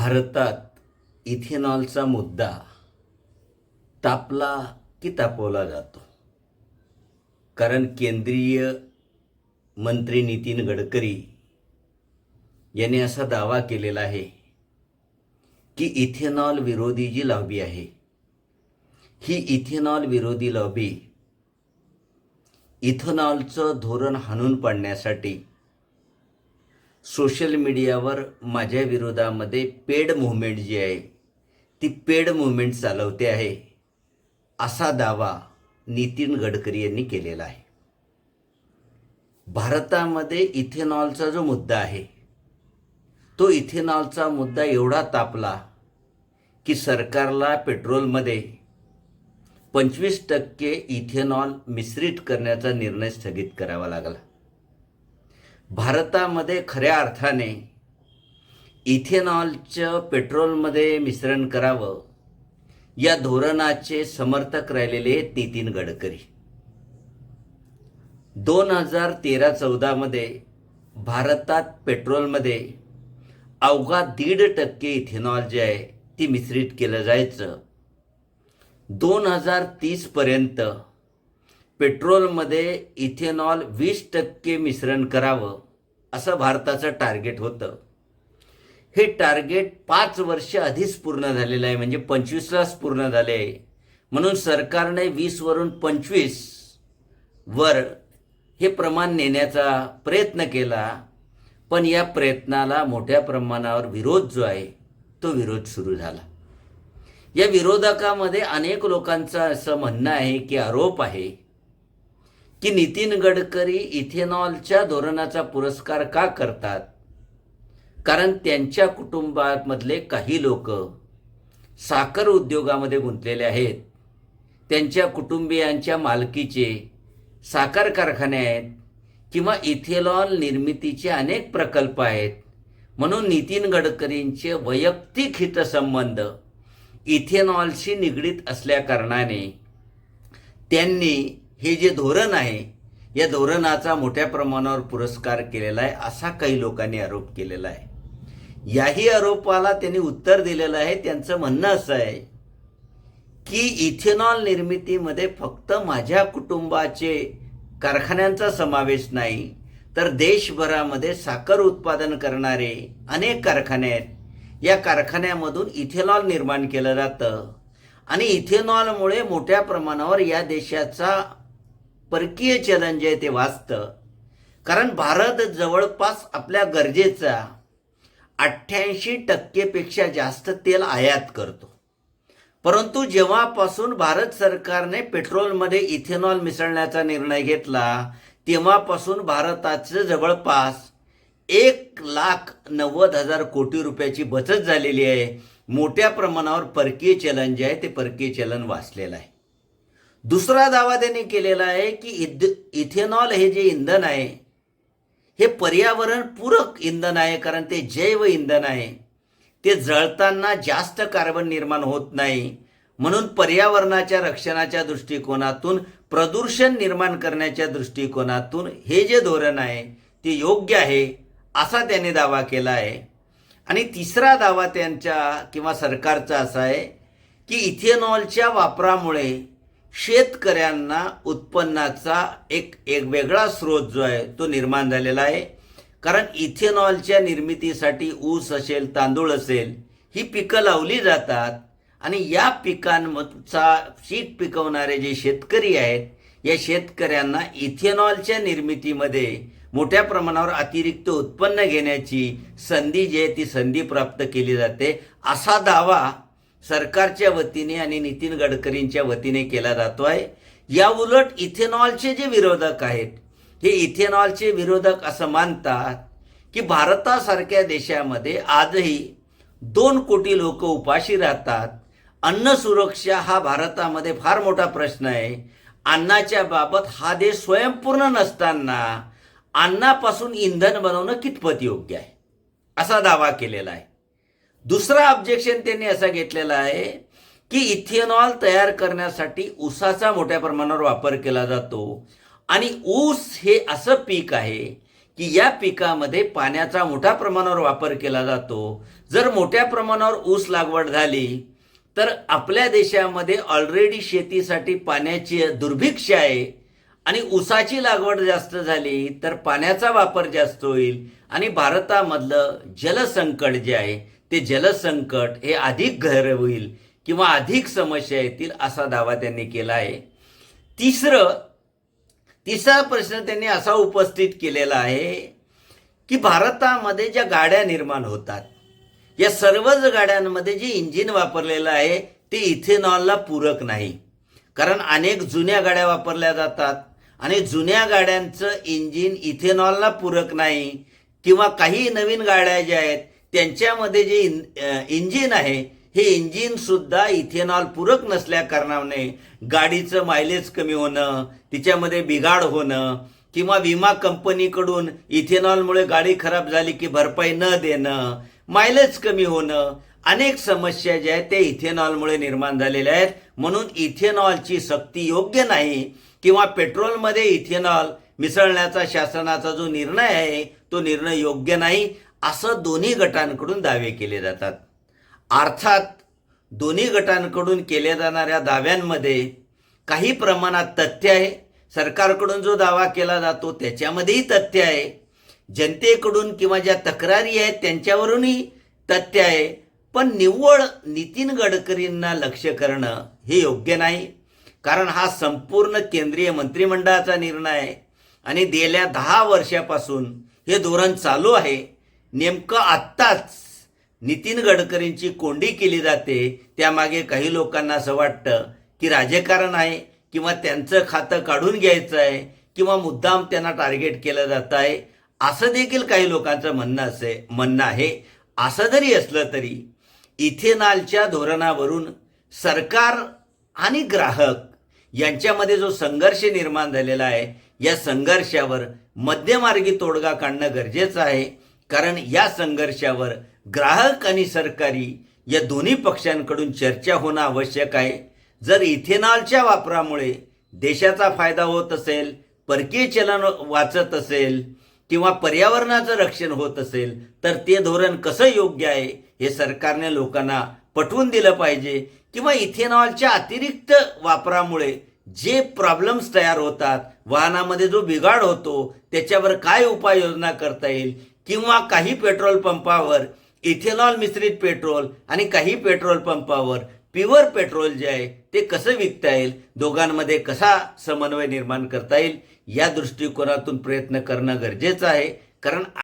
भारतात इथेनॉलचा मुद्दा तापला की तापवला जातो. कारण केंद्रीय मंत्री नितीन गडकरी यांनी असा दावा केलेला आहे की इथेनॉल विरोधी जी लॉबी आहे, ही इथेनॉल विरोधी लॉबी इथेनॉलचं धोरण हाणून पाडण्यासाठी सोशल मीडियावर माझ्या विरोधामध्ये पेड मूव्हमेंट जी आहे ती पेड मूव्हमेंट चालवते आहे, असा दावा नितीन गडकरी यांनी केलेला आहे. भारतामध्ये इथेनॉलचा जो मुद्दा आहे, तो इथेनॉलचा मुद्दा एवढा तापला की सरकारला पेट्रोलमध्ये 25% इथेनॉल मिश्रित करण्याचा निर्णय स्थगित करावा लागला. भारतामध्ये खऱ्या अर्थाने इथेनॉलचं पेट्रोलमध्ये मिश्रण करावं या धोरणाचे समर्थक राहिलेले आहेत नितीन गडकरी. 2013-14 भारतात पेट्रोलमध्ये अवघा 1.5% इथेनॉल जे आहे ती मिश्रित केलं जायचं. 2030 पर्यंत पेट्रोलमध्ये इथेनॉल 20% मिश्रण करावं असं भारताचं टार्गेट होतं. हे टार्गेट 5 वर्ष आधीच पूर्ण झालेलं आहे, म्हणजे 25लाच पूर्ण झाले आहे. म्हणून सरकारने 20 वरून 25 वर हे प्रमाण नेण्याचा प्रयत्न केला, पण या प्रयत्नाला मोठ्या प्रमाणावर विरोध जो आहे तो विरोध सुरू झाला. या विरोधकामध्ये अनेक लोकांचं असं म्हणणं आहे की आरोप आहे की नितीन गडकरी इथेनॉलच्या धोरणाचा पुरस्कार का करतात, कारण त्यांच्या कुटुंबामधले काही लोक साखर उद्योगामध्ये गुंतलेले आहेत. त्यांच्या कुटुंबियांच्या मालकीचे साखर कारखाने आहेत किंवा इथेनॉल निर्मितीचे अनेक प्रकल्प आहेत. म्हणून नितीन गडकरींचे वैयक्तिक हितसंबंध इथेनॉलशी निगडीत असल्याकारणाने त्यांनी हे जे धोरण आहे या धोरणाचा मोठ्या प्रमाणावर पुरस्कार केलेला आहे, असा काही लोकांनी आरोप केलेला आहे. याही आरोपाला त्यांनी उत्तर दिलेलं आहे. त्यांचं म्हणणं असं आहे की इथेनॉल निर्मितीमध्ये फक्त माझ्या कुटुंबाचे कारखान्यांचा समावेश नाही, तर देशभरामध्ये साखर उत्पादन करणारे अनेक कारखाने आहेत. या कारखान्यामधून इथेनॉल निर्माण केलं जातं आणि इथेनॉलमुळे मोठ्या प्रमाणावर या देशाचा परकीय चलन जे आहे ते वाचतं. कारण भारत जवळपास आपल्या गरजेचा 88% पेक्षा जास्त तेल आयात करतो. परंतु जेव्हापासून भारत सरकारने पेट्रोलमध्ये इथेनॉल मिसळण्याचा निर्णय घेतला, तेव्हापासून भारताचं जवळपास 1,90,000 कोटी रुपयाची बचत झालेली आहे. मोठ्या प्रमाणावर परकीय चलन जे आहे ते परकीय चलन वाचलेलं आहे. दुसरा दावा त्यांनी केलेला आहे की इथेनॉल हे जे इंधन आहे हे पर्यावरणपूरक इंधन आहे, कारण ते जैव इंधन आहे. ते जळताना जास्त कार्बन निर्माण होत नाही, म्हणून पर्यावरणाच्या रक्षणाच्या दृष्टिकोनातून, प्रदूषण निर्माण करण्याच्या दृष्टिकोनातून हे जे धोरण आहे ते योग्य आहे, असा त्याने दावा केला आहे. आणि तिसरा दावा त्यांच्या किंवा सरकारचा असा आहे की इथेनॉलच्या वापरामुळे शेतकऱ्यांना उत्पन्नाचा एक वेगळा स्रोत जो आहे तो निर्माण झालेला आहे. कारण इथेनॉलच्या निर्मितीसाठी ऊस असेल, तांदूळ असेल, ही पिकं लावली जातात आणि या पिकांचा शीत पिकवणारे जे शेतकरी आहेत, या शेतकऱ्यांना इथेनॉलच्या निर्मितीमध्ये मोठ्या प्रमाणावर अतिरिक्त उत्पन्न घेण्याची संधी जी आहे ती संधी प्राप्त केली जाते, असा दावा सरकारच्या वतीने आणि नितीन गडकरींच्या वतीने केला जातो आहे. या उलट इथेनॉलचे जे विरोधक आहेत, हे इथेनॉलचे विरोधक असं मानतात की भारतासारख्या देशामध्ये आजही 2 कोटी लोक उपाशी राहतात. अन्न सुरक्षा हा भारतामध्ये फार मोठा प्रश्न आहे. अन्नाच्या बाबत हा देश स्वयंपूर्ण नसताना अन्नापासून इंधन बनवणं कितपत योग्य आहे, असा दावा केलेला आहे. दुसरा ऑब्जेक्शन त्यांनी असा घेतलेला आहे की इथेनॉल तयार करण्यासाठी ऊसाचा मोठ्या प्रमाणावर वापर केला जातो आणि ऊस हे असं पीक आहे की या पिकामध्ये पाण्याचा मोठ्या प्रमाणावर वापर केला जातो. जर मोठ्या प्रमाणावर ऊस लागवड झाली तर आपल्या देशामध्ये ऑलरेडी शेतीसाठी पाण्याची दुर्भिक्ष आहे आणि ऊसाची लागवड जास्त झाली तर पाण्याचा वापर जास्त होईल आणि भारतामधलं जलसंकट जे आहे ते जलसंकट हे अधिक गहर होईल किंवा अधिक समस्या येतील असा दावा त्यांनी केला आहे. तिसरा प्रश्न त्यांनी असा उपस्थित केलेला आहे की भारतामध्ये ज्या गाड्या निर्माण होतात या सर्वच गाड्यांमध्ये जे इंजिन वापरलेलं आहे ते इथेनॉलला पूरक नाही. कारण अनेक जुन्या गाड्या वापरल्या जातात आणि जुन्या गाड्यांचं इंजिन इथेनॉलला पूरक नाही किंवा काही नवीन गाड्या ज्या आहेत त्यांच्यामध्ये जे इंजिन आहे हे इंजिन सुद्धा इथेनॉल पूरक नसल्या कारणाने गाडीचं मायलेज कमी होणं, तिच्यामध्ये बिघाड होणं किंवा विमा कंपनीकडून इथेनॉलमुळे गाडी खराब झाली की भरपाई न देणं, मायलेज कमी होणं, अनेक समस्या ज्या आहेत त्या इथेनॉलमुळे निर्माण झालेल्या आहेत. म्हणून इथेनॉलची सक्ती योग्य नाही किंवा पेट्रोलमध्ये इथेनॉल मिसळण्याचा शासनाचा जो निर्णय आहे तो निर्णय योग्य नाही असं दोन्ही गटांकडून दावे केले जातात. अर्थात दोन्ही गटांकडून केल्या जाणाऱ्या दाव्यांमध्ये काही प्रमाणात तथ्य आहे. सरकारकडून जो दावा केला जातो त्याच्यामध्येही तथ्य आहे. जनतेकडून किंवा ज्या तक्रारी आहेत त्यांच्यावरूनही तथ्य आहे. पण निव्वळ नितीन गडकरींना लक्ष करणं हे योग्य नाही. कारण हा संपूर्ण केंद्रीय मंत्रिमंडळाचा निर्णय आहे आणि गेल्या 10 वर्षापासून हे धोरण चालू आहे. नेमकं आत्ताच नितीन गडकरींची कोंडी केली जाते. त्यामागे काही लोकांना असं वाटतं की राजकारण आहे किंवा त्यांचं खातं काढून घ्यायचं आहे किंवा मुद्दाम त्यांना टार्गेट केलं जात आहे असं देखील काही लोकांचं म्हणणं आहे. असं जरी असलं तरी इथेनॉलच्या धोरणावरून सरकार आणि ग्राहक यांच्यामध्ये जो संघर्ष निर्माण झालेला आहे या संघर्षावर मध्यमार्गी तोडगा काढणं गरजेचं आहे. कारण या संघर्षावर ग्राहक आणि सरकारी या दोन्ही पक्षांकडून चर्चा होणं आवश्यक आहे. जर इथेनॉलच्या वापरामुळे देशाचा फायदा होत असेल, परकीय चलन वाचत असेल किंवा पर्यावरणाचं रक्षण होत असेल तर ते धोरण कसं योग्य आहे हे सरकारने लोकांना पटवून दिलं पाहिजे. किंवा इथेनॉलच्या अतिरिक्त वापरामुळे जे प्रॉब्लेम्स तयार होतात, वाहनामध्ये जो बिघाड होतो त्याच्यावर काय उपाययोजना करता येईल किंवा काही पेट्रोल पंपावर इथेनॉल मिश्रित पेट्रोल आणि काही पेट्रोल पंपावर प्युअर पेट्रोल जे आहे ते कसं विकता येईल, दोघांमध्ये कसा समन्वय निर्माण करता येईल या दृष्टिकोनातून प्रयत्न करणं गरजेचं आहे. कारण